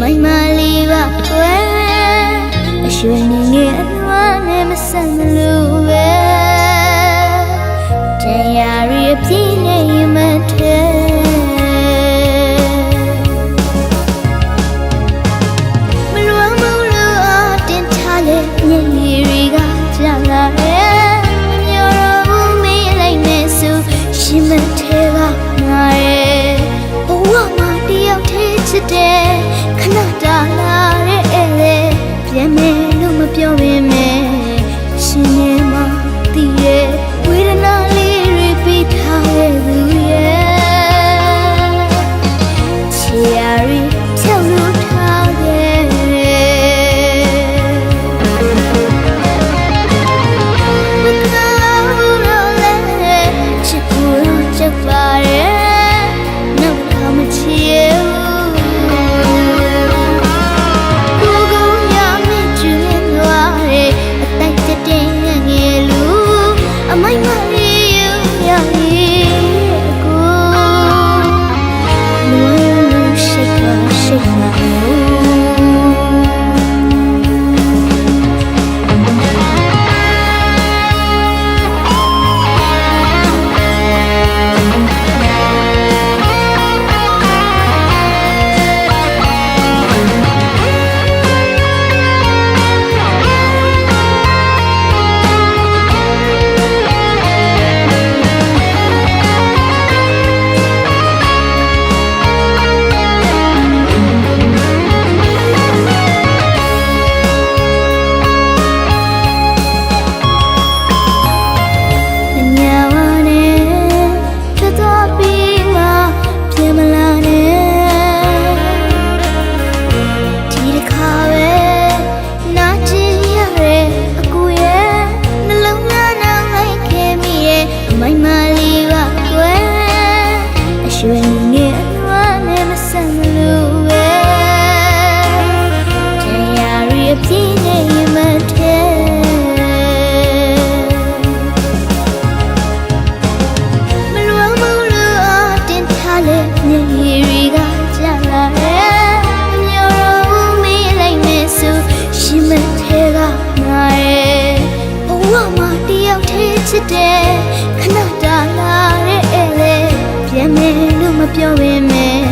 မိုင်မလေးပါကွယ်အရွှေနေငယ်အလွမ်းနဲ့မဆန်လို့ပဲတရားရပြင်းနေမှတဲ့မလွမ်းမလို့အတင်ထားလေညနေတွေကကြာလာရဲ့မျိုးတော်ဘူးမေးလိုက်နေဆိုရှင်မထဲကငါရဲ့ဘဝမှာတယောက်သေးချစ်တဲ့ခဏတာလာတဲ့လေပြန်မယ်လို့မပြောပေမဲ့ရှင်နေမှသိရဲ့ဝေဒနာလေးတွေပေးထားရဲ့သူရဲ့ချီယာရီဖြောက်လို့ထားရဲ့မကောင်းဘူးလို့လည်းချစ်ကိုချက်ပါရဲ့နောက်ခါမချီရဲ့ချစ်တဲ့ခဏတာလာတဲ့လေပြန်မယ်လို့မပြောပေမဲ့